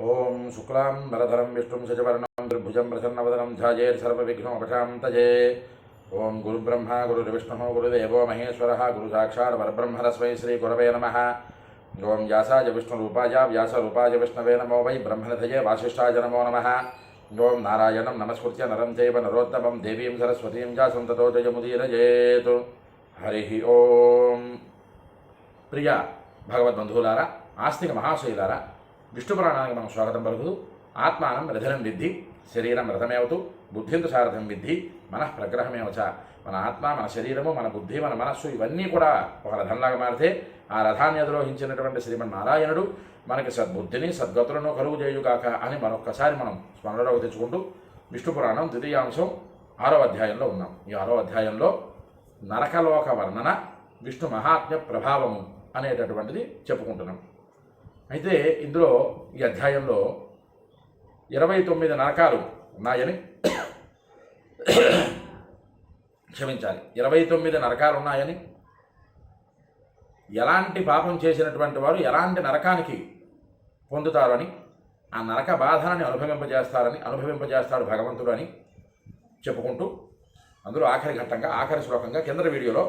ఓం శుక్లాం వరధరం విష్ణుం శశివర్ణం త్రిభుజం ప్రసన్నవదనం ధ్యాయేర్సర్వవిఘ్నోపశాంతయే. ఓం గురుబ్రహ్మ గురుర్విష్ణుః గురుదేవో మహేశ్వరः గురుసాక్షాత్ పరబ్రహ్మతస్మై శ్రీగురవే నమః. ఓం వ్యాసాయ విష్ణురూపాయ వ్యాసరూపాయ విష్ణవే నమో వై బ్రహ్మనిధయే వాసిష్ఠాయ నమో నమః. ఓం నారాయణం నమస్కృత్య నరం చైవ నరోత్తమం దేవీం సరస్వతీం చ తతో జయముదీరయేతు. హరి ఓం. ప్రియ భగవద్బంధువులారా, ఆస్తిక మహాశైలారా, విష్ణు పురాణానికి మనం స్వాగతం పలుకుతూ ఆత్మానం రథనం విద్ధి, శరీరం రథమేవతు, బుద్ధింతు సారథం విద్ధి, మనః ప్రగ్రహమేవచ. మన ఆత్మ, మన శరీరము, మన బుద్ధి, మన మనస్సు ఇవన్నీ కూడా ఒక రథంలాగా మారితే ఆ రథాన్ని అధిరోహించినటువంటి శ్రీమన్నారాయణుడు మనకి సద్బుద్ధిని సద్గతులను కలుగు చేయుగాక అని మరొక్కసారి మనం స్మరణలోకి తెచ్చుకుంటూ విష్ణు పురాణం ద్వితీయాంశం 6వ అధ్యాయంలో ఉన్నాం. ఈ 6వ అధ్యాయంలో నరకలోక వర్ణన, విష్ణు మహాత్మ్య ప్రభావము అనేటటువంటిది చెప్పుకుంటున్నాం. అయితే ఇందులో ఈ అధ్యాయంలో 29 నరకాలు ఉన్నాయని, క్షమించాలి, 29 నరకాలు ఉన్నాయని, ఎలాంటి పాపం చేసినటువంటి వారు ఎలాంటి నరకానికి పొందుతారని, ఆ నరక బాధనని అనుభవింపజేస్తాడు భగవంతుడు అని చెప్పుకుంటూ, అందులో ఆఖరి ఘట్టంగా ఆఖరి శ్లోకంగా కింద వీడియోలో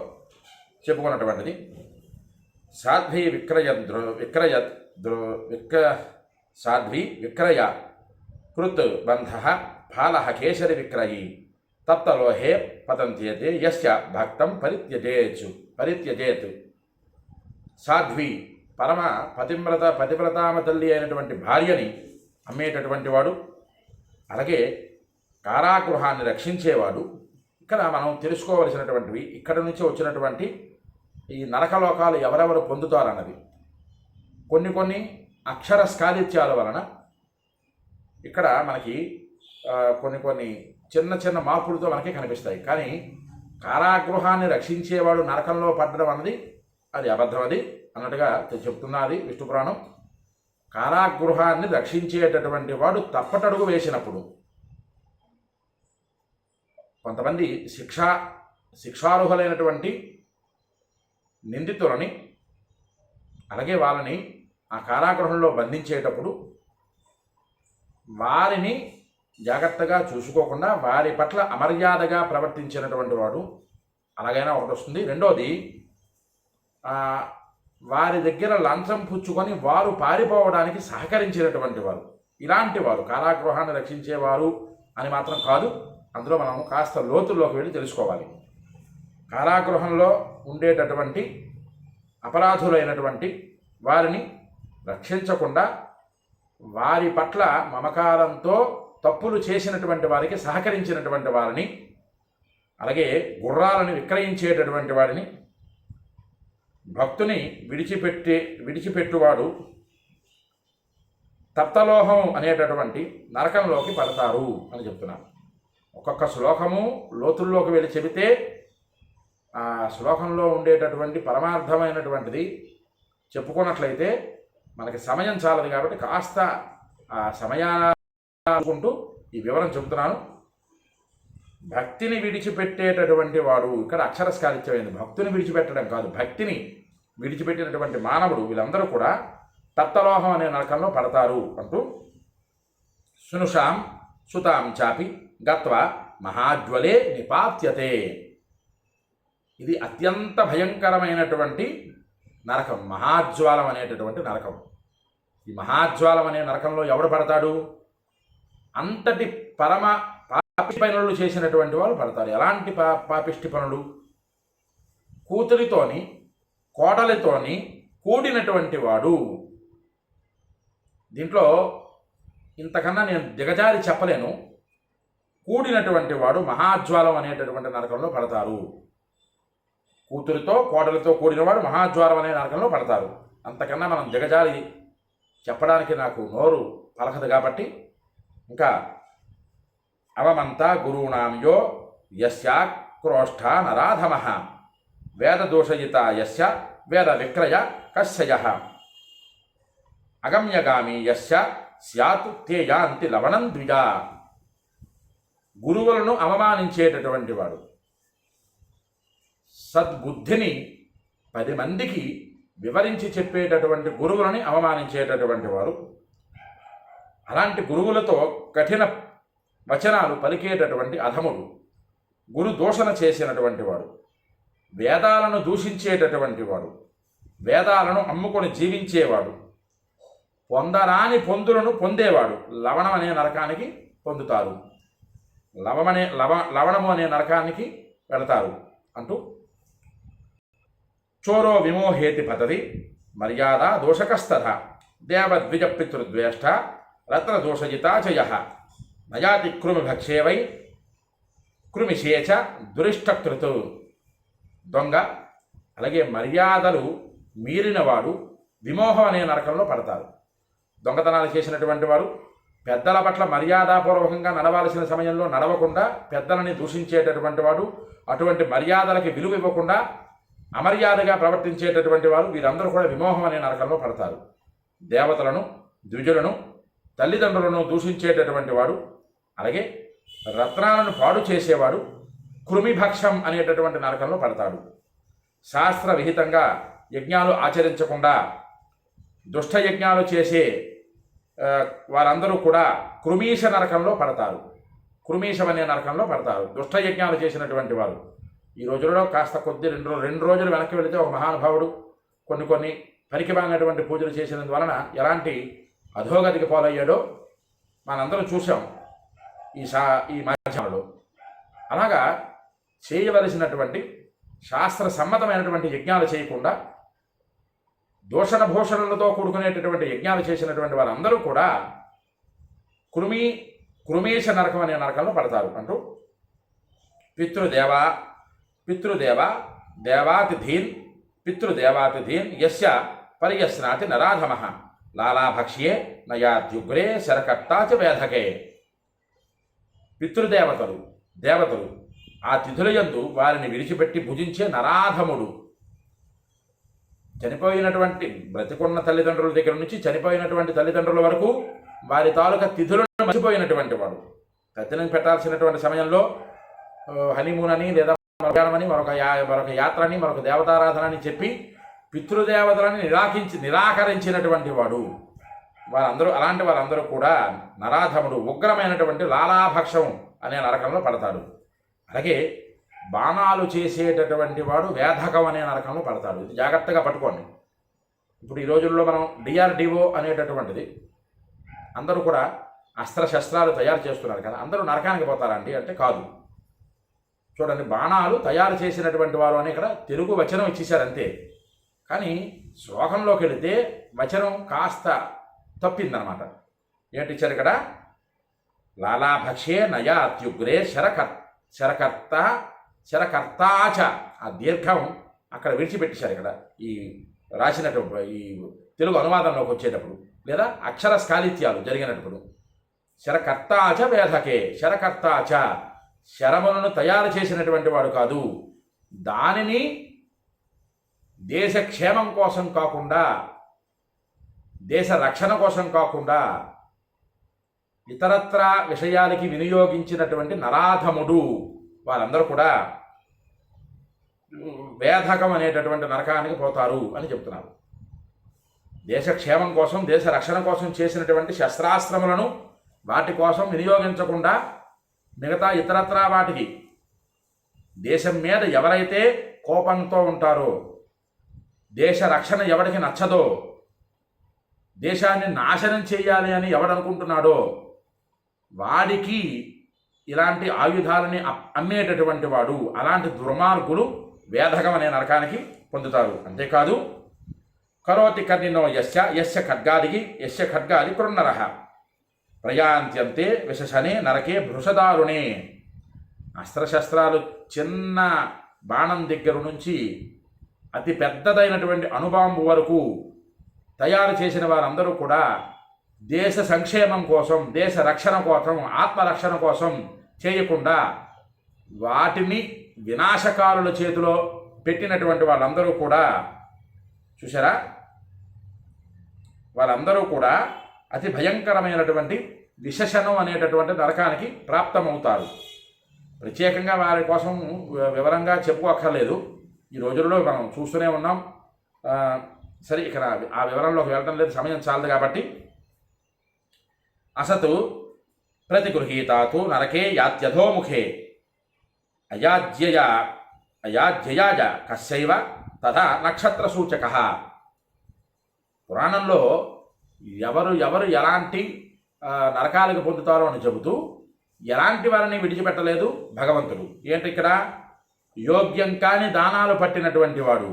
చెప్పుకున్నటువంటిది సాధ్వి సాధ్వి విక్రయ కృత్ బంధ ఫాల కేసరి విక్రయీ తప్తలోహే పతంత్యతే యస్య భక్తం పరిత్యజేత్. సాధ్వి పరమ పతివ్రతామ తల్లి అయినటువంటి భార్యని అమ్మేటటువంటి వాడు, అలాగే కారాగృహాన్ని రక్షించేవాడు. ఇక్కడ మనం తెలుసుకోవలసినటువంటివి, ఇక్కడ నుంచి వచ్చినటువంటి ఈ నరకలోకాలు ఎవరెవరు పొందుతారన్నది కొన్ని అక్షర స్కాలిత్యాల వలన ఇక్కడ మనకి కొన్ని చిన్న మార్పులతో మనకి కనిపిస్తాయి. కానీ కారాగృహాన్ని రక్షించేవాడు నరకంలో పడ్డడం అన్నది అది అబద్ధం, అది అన్నట్టుగా చెప్తున్నది విష్ణు పురాణం. కారాగృహాన్ని రక్షించేటటువంటి వాడు తప్పటడుగు వేసినప్పుడు కొంతమంది శిక్షార్హులైనటువంటి నిందితులని, అలాగే వాళ్ళని ఆ కారాగృహంలో బంధించేటప్పుడు వారిని జాగ్రత్తగా చూసుకోకుండా వారి పట్ల అమర్యాదగా ప్రవర్తించినటువంటి వాడు అలాగైనా ఒకటి వస్తుంది. రెండోది, వారి దగ్గర లంచం పుచ్చుకొని వారు పారిపోవడానికి సహకరించినటువంటి వారు. ఇలాంటి వారు కారాగృహాన్ని రక్షించేవారు అని మాత్రం కాదు, అందులో మనం కాస్త లోతుల్లోకి వెళ్ళి తెలుసుకోవాలి. కారాగృహంలో ఉండేటటువంటి అపరాధులైనటువంటి వారిని రక్షించకుండా వారి పట్ల మమకారంతో తప్పులు చేసినటువంటి వారికి సహకరించినటువంటి వారిని, అలాగే విక్రయించేటటువంటి వాడిని, భక్తుని విడిచిపెట్టువాడు తప్తలోహం అనేటటువంటి నరకంలోకి పడతారు అని చెప్తున్నారు. ఒక్కొక్క శ్లోకము లోతుల్లోకి వెళ్ళి చెబితే ఆ శ్లోకంలో ఉండేటటువంటి పరమార్థమైనటువంటిది చెప్పుకున్నట్లయితే మనకి సమయం చాలదు. కాబట్టి కాస్త ఆ సమయానుకుంటూ ఈ వివరం చెబుతున్నాను. భక్తిని విడిచిపెట్టేటటువంటి వాడు, ఇక్కడ అక్షరస్కాలిత్యమైంది, భక్తుని విడిచిపెట్టడం కాదు, భక్తిని విడిచిపెట్టినటువంటి మానవుడు, వీళ్ళందరూ కూడా తప్తలోహం అనే నరకంలో పడతారు అంటూ సునుషాం సుతాం చాపి గత్వా మహాజ్వలే నిపాత్యతే. ఇది అత్యంత భయంకరమైనటువంటి నరకం, మహాజ్వాలం అనేటటువంటి నరకం. ఈ మహాజ్వాలం అనే నరకంలో ఎవడు పడతాడు? అంతటి పరమ పాపిష్టి పనులు చేసినటువంటి వాళ్ళు పడతారు. ఎలాంటి పాపిష్టి పనులు? కూతురితోని కోడలితోని కూడినటువంటి వాడు. దీంట్లో ఇంతకన్నా నేను దిగజారి చెప్పలేను. కూడినటువంటి వాడు మహాజ్వాలం అనేటటువంటి నరకంలో పడతారు. కూతురితో కోడలితో కూడినవాడు మహాజ్వాలం అనే నరకంలో పడతారు. అంతకన్నా మనం దిగజారి చెప్పడానికి నాకు నోరు పలకదు. కాబట్టి ఇంకా అవమంతా గురూణాంయో యస్యాక్రోష్ఠ నరాధమ వేదదోషయిత యస్య వేద విక్రయ కస్యయః అగమ్యగామి యస్య స్యాత్ తే యాంతి లవణం ద్విజా. గురువులను అవమానించేటటువంటి వాడు, సద్బుద్ధిని 10 మందికి వివరించి చెప్పేటటువంటి గురువులని అవమానించేటటువంటి వారు, అలాంటి గురువులతో కఠిన వచనాలు పలికేటటువంటి అధముడు, గురు దూషణ చేసినటువంటి వాడు, వేదాలను దూషించేటటువంటి వాడు, వేదాలను అమ్ముకొని జీవించేవాడు, పొందరాని పొందులను పొందేవాడు లవణం అనే నరకానికి పొందుతారు, లవణము అనే నరకానికి వెళతారు అంటూ చోరో విమోహేతి పతది మర్యాద దోషకస్తథ దేవద్విజ పితృద్వేష్ట రత్నదోషజితా చయ నయాతి కృమిభక్షే వై కృమిషేచ దురిష్టకృతు. దొంగ అలాగే మర్యాదలు మీరినవాడు విమోహం అనే నరకంలో పడతారు. దొంగతనాలు చేసినటువంటి వారు పెద్దల పట్ల మర్యాదపూర్వకంగా నడవాల్సిన సమయంలో నడవకుండా పెద్దలని దూషించేటటువంటి వాడు, అటువంటి మర్యాదలకి విలువ ఇవ్వకుండా అమర్యాదగా ప్రవర్తించేటటువంటి వారు, వీరందరూ కూడా విమోహం అనే నరకంలో పడతారు. దేవతలను, ద్విజులను, తల్లిదండ్రులను దూషించేటటువంటి వాడు, అలాగే రత్నాలను పాడు చేసేవాడు కృమిభక్షం అనేటటువంటి నరకంలో పడతాడు. శాస్త్ర విహితంగా యజ్ఞాలు ఆచరించకుండా దుష్ట యజ్ఞాలు చేసే వారందరూ కూడా కృమీష నరకంలో పడతారు. కృమీషం అనే నరకంలో పడతారు దుష్ట యజ్ఞాలు చేసినటువంటి వారు. ఈ రోజుల్లో కాస్త కొద్ది రెండు రోజులు వెనక్కి వెళితే ఒక మహానుభావుడు కొన్ని పనికిమాలినటువంటి పూజలు చేసినందువలన ఎలాంటి అధోగతికి పాలయ్యాడో మనందరం చూసాం ఈ మాధ్యమంలో. అలాగా చేయవలసినటువంటి శాస్త్ర సమ్మతమైనటువంటి యజ్ఞాలు చేయకుండా దూషణ భూషణలతో కూడుకునేటటువంటి యజ్ఞాలు చేసినటువంటి వారందరూ కూడా కృమీష నరకం అనే నరకంలో పడతారు అంటూ పితృదేవాతిథీన్ యస్య పర్యస్నాతి నరాధమః లాలాభక్ష్యే నయాద్యుగ్రే శరకర్తాచ వేధకే. దేవతలు ఆ తిథులయందు వారిని విడిచిపెట్టి భుజించే నరాధముడు, చనిపోయినటువంటి బ్రతికున్న తల్లిదండ్రుల దగ్గర నుంచి చనిపోయినటువంటి తల్లిదండ్రుల వరకు వారి తాలూకా తిథులను మర్చిపోయినటువంటి వాడు. తద్దినం పెట్టాల్సినటువంటి సమయంలో హనీమూన్ అని లేదా మరొకని మరొక యాత్రని మరొక దేవతారాధన అని చెప్పి పితృదేవతలని నిరాకరించినటువంటి వాడు. అలాంటి వారందరూ కూడా నరాధముడు, ఉగ్రమైనటువంటి లాలాభక్షం అనే నరకంలో పడతాడు. అలాగే బాణాలు చేసేటటువంటి వాడు వేధకం అనే నరకంలో పడతాడు. ఇది జాగ్రత్తగా పట్టుకోండి. ఇప్పుడు ఈ రోజుల్లో మనం డిఆర్డిఓ అనేటటువంటిది అందరూ కూడా అస్త్రశస్త్రాలు తయారు చేస్తున్నారు కదా, అందరూ నరకానికి పోతారండి అంటే కాదు. చూడండి, బాణాలు తయారు చేసినటువంటి వారు అని ఇక్కడ తెలుగు వచనం ఇచ్చేశారు అంతే. కానీ శ్లోకంలోకి వెళితే వచనం కాస్త తప్పిందనమాట. ఏంటి ఇచ్చారు ఇక్కడ? లాలాభక్షే నయా అత్యుగ్రే శరకర్తాచ. ఆ దీర్ఘం అక్కడ విడిచిపెట్టేశారు. ఇక్కడ ఈ రాసినటువంటి ఈ తెలుగు అనువాదంలోకి వచ్చేటప్పుడు లేదా అక్షర స్కాలిత్యాలు జరిగినప్పుడు శరకర్తాచ వేధకే. శరకర్తాచ శరములను తయారు చేసినటువంటి వాడు కాదు, దానిని దేశక్షేమం కోసం కాకుండా, దేశ రక్షణ కోసం కాకుండా ఇతరత్ర విషయాలకి వినియోగించినటువంటి నరాధముడు. వారందరూ కూడా వేధకం అనేటటువంటి నరకానికి పోతారు అని చెప్తున్నారు. దేశక్షేమం కోసం, దేశ రక్షణ కోసం చేసినటువంటి శస్త్రాస్త్రములను వాటి కోసం వినియోగించకుండా మిగతా ఇతరత్రా వాటికి, దేశం మీద ఎవరైతే కోపంతో ఉంటారో, దేశ రక్షణ ఎవరికి నచ్చదో, దేశాన్ని నాశనం చేయాలి అని ఎవడనుకుంటున్నాడో వాడికి ఇలాంటి ఆయుధాలని అమ్మేటటువంటి వాడు, అలాంటి దుర్మార్గులు వేధకం అనే నరకానికి పొందుతారు. అంతేకాదు కరోతి కర్ణినో యస్య ఖడ్గాది కృన్నరః ప్రయాంత్యంతే విశసనే నరకే భృషదారుణే. అస్త్రశస్త్రాలు చిన్న బాణం దగ్గర నుంచి అతి పెద్దదైనటువంటి అణుబాంబు వరకు తయారు చేసిన వారందరూ కూడా దేశ సంక్షేమం కోసం, దేశ రక్షణ కోసం, ఆత్మరక్షణ కోసం చేయకుండా వాటిని వినాశకారుల చేతిలో పెట్టినటువంటి వాళ్ళందరూ కూడా చూసారా, వాళ్ళందరూ కూడా అతి భయంకరమైనటువంటి విశేషణం అనేటటువంటి నరకానికి ప్రాప్తమవుతారు. ప్రత్యేకంగా వారి కోసం వివరంగా చెప్పుకోక్కర్లేదు, ఈ రోజుల్లో మనం చూస్తూనే ఉన్నాం. సరే, ఇక్కడ ఆ వివరంలోకి వెళ్ళడం లేదు, సమయం చాలదు కాబట్టి అసతు ప్రతిగృహీతాతు నరకే యాత్యధోముఖే అయాజ్యయా అయాజ్యయాజ కస్యైవ తథా నక్షత్ర సూచక. పురాణంలో ఎవరు ఎలాంటి నరకాలకు పొందుతారో అని చెబుతూ ఎలాంటి వారిని విడిచిపెట్టలేదు భగవంతుడు. ఏంటి ఇక్కడ? యోగ్యం కాని దానాలు పట్టినటువంటి వాడు.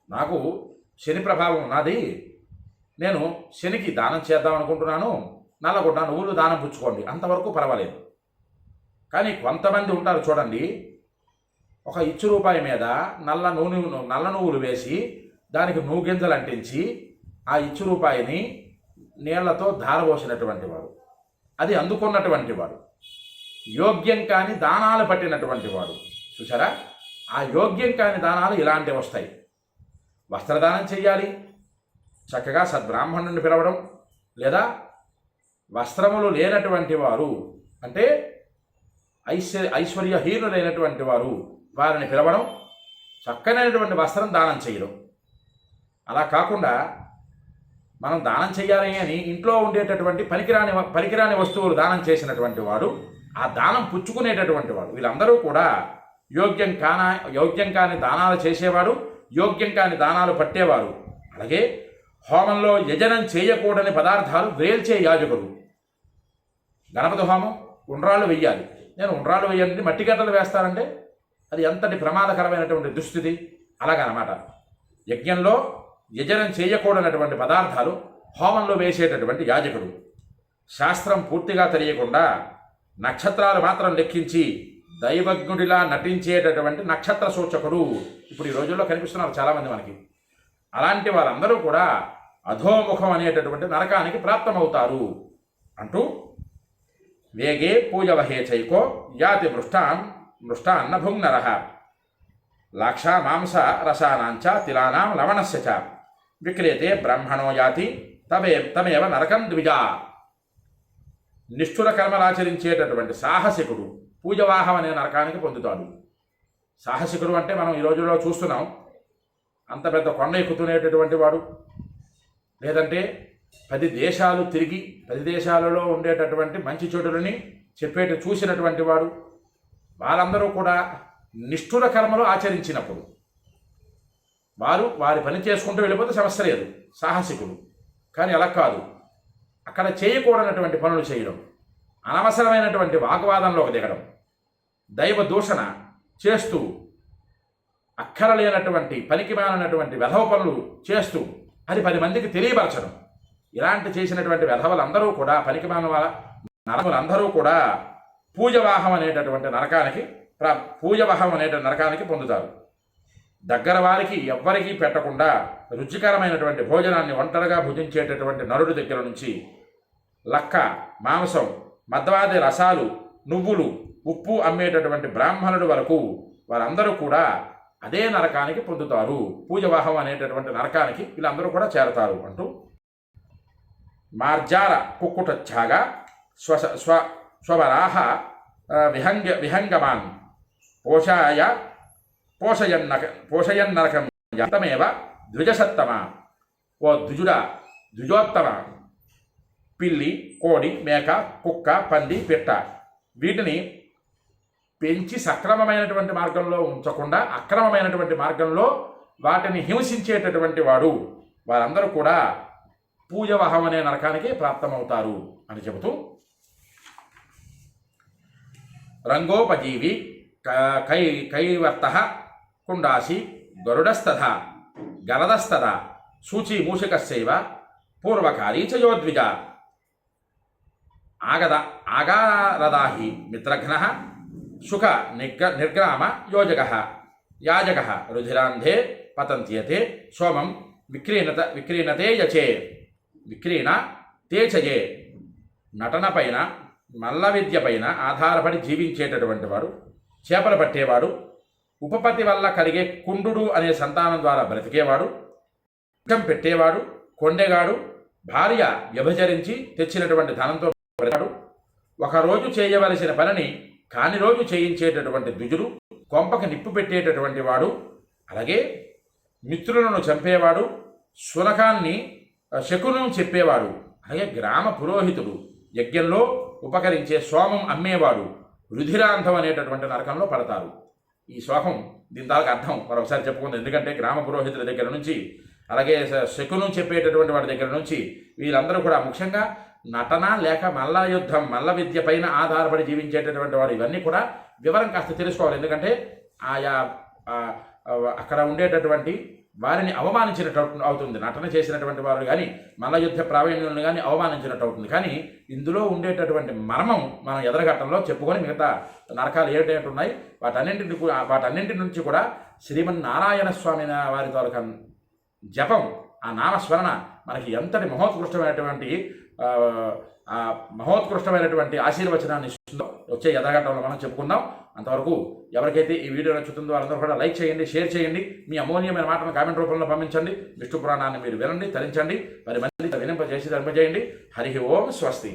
నాకు శని ప్రభావం ఉన్నది, నేను శనికి దానం చేద్దాం అనుకుంటున్నాను, నల్లగొండ నువ్వులు దానం పుచ్చుకోండి, అంతవరకు పర్వాలేదు. కానీ కొంతమంది ఉంటారు చూడండి, ఒక ఇచ్చు రూపాయి మీద నల్ల నువ్వులు వేసి దానికి నూగింజలు అంటించి ఆ ఇచ్చు రూపాయిని నీళ్లతో ధారపోసినటువంటి వాడు, అది అందుకున్నటువంటి వాడు, యోగ్యం కాని దానాలు పట్టినటువంటి వాడు. చూసారా? ఆ యోగ్యం కాని దానాలు ఇలాంటివి వస్తాయి. వస్త్రదానం చెయ్యాలి, చక్కగా సద్బ్రాహ్మణుని పిలవడం, లేదా వస్త్రములు లేనటువంటి వారు అంటే ఐశ్వర్యహీనులైనటువంటి వారు, వారిని పిలవడం, చక్కనైనటువంటి వస్త్రం దానం చేయడం. అలా కాకుండా మనం దానం చేయాలి అని ఇంట్లో ఉండేటటువంటి పనికిరాని వస్తువులు దానం చేసినటువంటి వాడు, ఆ దానం పుచ్చుకునేటటువంటి వాడు, వీళ్ళందరూ కూడా యోగ్యం కాని దానాలు చేసేవాడు, యోగ్యం కాని దానాలు పట్టేవారు. అలాగే హోమంలో యజనం చేయకూడని పదార్థాలు వేల్చే యాజకుడు. గణపతి హోమం ఉండ్రాళ్ళు వెయ్యాలి, నేను ఉండ్రాళ్ళు వెయ్యండి మట్టి గడ్డలు వేస్తానంటే అది ఎంతటి ప్రమాదకరమైనటువంటి దుస్థితి. అలాగనమాట. యజ్ఞంలో యజనం చేయకూడనటువంటి పదార్థాలు హోమంలో వేసేటటువంటి యాజకుడు. శాస్త్రం పూర్తిగా తెలియకుండా నక్షత్రాలు మాత్రం లెక్కించి దైవజ్ఞుడిలా నటించేటటువంటి నక్షత్ర సూచకుడు ఇప్పుడు ఈ రోజుల్లో కనిపిస్తున్నారు చాలామంది మనకి. అలాంటి వారందరూ కూడా అధోముఖం అనేటటువంటి నరకానికి ప్రాప్తమవుతారు అంటూ వేగే పూజవహే చైకో యాతి మృష్టాన్న భుంగనర లాక్షా మాంస రసానాంచ తిలానాం లవణస్య చ విక్రియతే బ్రహ్మణో యాతి తమేవ నరకం ద్విజా. నిష్ఠుర కర్మలాచరించేటటువంటి సాహసికుడు పూజవాహం అనే నరకానికి పొందుతాడు. సాహసికుడు అంటే మనం ఈ రోజుల్లో చూస్తున్నాం, అంత పెద్ద కొండ ఎక్కుతునేటటువంటి వాడు, లేదంటే 10 దేశాలు తిరిగి 10 దేశాలలో ఉండేటటువంటి మంచి చెడులని చూసినటువంటి వాడు, వారందరూ కూడా నిష్ఠుర కర్మలు ఆచరించినప్పుడు వారి పని చేసుకుంటూ వెళ్ళిపోతే సమస్య లేదు, సాహసికుడు. కానీ అలా కాదు, అక్కడ చేయకూడనటువంటి పనులు చేయడం, అనవసరమైనటువంటి వాగ్వాదంలోకి దిగడం, దైవ దూషణ చేస్తూ అక్కరలేనటువంటి పనికిమాలినటువంటి వెధవ పనులు చేస్తూ అది 10 మందికి తెలియపరచడం, ఇలాంటి చేసినటువంటి వెధవలందరూ కూడా పనికిమాలిన నరములందరూ కూడా పూజవాహం అనేటటువంటి నరకానికి పొందుతారు. దగ్గర వారికి ఎవ్వరికీ పెట్టకుండా రుచికరమైనటువంటి భోజనాన్ని ఒంటరిగా భుజించేటటువంటి నరుడి దగ్గర నుంచి లక్క, మాంసం, మద్వాది రసాలు, నువ్వులు, ఉప్పు అమ్మేటటువంటి బ్రాహ్మణుడి వరకు వారందరూ కూడా అదే నరకానికి పొందుతారు. పూజవాహం అనేటటువంటి నరకానికి వీళ్ళందరూ కూడా చేరతారు అంటూ మార్జార కుక్కుటచ్ఛాగా స్వవరాహ విహంగమాన్ పోషయన్నరకం తమేవ ద్విజసత్తమ. ఓ ద్విజోత్తమ, పిల్లి, కోడి, మేక, కుక్క, పంది, పిట్ట వీటిని పెంచి సక్రమమైనటువంటి మార్గంలో ఉంచకుండా అక్రమమైనటువంటి మార్గంలో వాటిని హింసించేటటువంటి వాడు, వారందరూ కూడా పూజవహం అనే నరకానికి ప్రాప్తమవుతారు అని చెబుతూ రంగోపజీవి కైవర్త కుండాసి గరుడస్తథ గరదస్తథ సూచి మూషికస్యైవ పూర్వకారీ చ యోద్విజ ఆగారదాహి మిత్రఘ్నః సుఖ నిర్గ్రామ యాజకః రుధిరాంధే పతంత్యతే సోమం విక్రీణతే యచే విక్రీణ తేచయే. నటన పైన మల్ల విద్య పైన ఆధారపడి జీవించేటటువంటి వాడు, చేపలు పట్టేవాడు, ఉపపతి వల్ల కలిగే కుండు అనే సంతానం ద్వారా బ్రతికేవాడు, ముఖం పెట్టేవాడు, కొండెగాడు, భార్య వ్యభిచరించి తెచ్చినటువంటి ధనంతో బ్రతికాడు, ఒకరోజు చేయవలసిన పనిని కాని రోజు చేయించేటటువంటి ద్విజుడు, కొంపకి నిప్పు పెట్టేటటువంటి వాడు, అలాగే మిత్రులను చంపేవాడు, శకునం చెప్పేవాడు, అలాగే గ్రామ పురోహితుడు, యజ్ఞంలో ఉపకరించే సోమం అమ్మేవాడు రుధిరాంధం అనేటటువంటి నరకంలో పడతారు. ఈ శ్లోకం దీని తాలకు అర్థం మరొకసారి చెప్పుకుందాం. ఎందుకంటే గ్రామ పురోహితుల దగ్గర నుంచి, అలాగే శకునం చెప్పేటటువంటి వాడి దగ్గర నుంచి వీళ్ళందరూ కూడా ముఖ్యంగా నటన లేక మల్ల యుద్ధం, మల్ల విద్య పైన ఆధారపడి జీవించేటటువంటి వాడు ఇవన్నీ కూడా వివరం కాస్త తెలుసుకోవాలి. ఎందుకంటే ఆయా అక్కడ ఉండేటటువంటి వారిని అవమానించినట్టు అవుతుంది. నటన చేసినటువంటి వారు కానీ మల్ల యుద్ధ ప్రావీణ్యులను కానీ అవమానించినట్టు అవుతుంది. కానీ ఇందులో ఉండేటటువంటి మర్మం మనం ఎదరఘట్టంలో చెప్పుకొని మిగతా నరకాలు ఏమిటేంటి ఉన్నాయి వాటన్నింటి నుంచి కూడా శ్రీమన్నారాయణ స్వామి వారి తాలూకా జపం, ఆ నామస్మరణ మనకి ఎంతటి మహోత్కృష్టమైనటువంటి ఆశీర్వచనాన్ని ఇస్తుందో వచ్చే యథాఘట్టంలో మనం చెప్పుకుందాం. అంతవరకు ఎవరికైతే ఈ వీడియో నచ్చుతుందో వారందరూ కూడా లైక్ చేయండి, షేర్ చేయండి, మీ అమూల్యమైన మాటను కామెంట్ రూపంలో పంపించండి. విష్ణు పురాణాన్ని మీరు వినండి, తరించండి, 10 మంది వినింపజేసి ధర్మజేయండి. హరి ఓం స్వస్తి.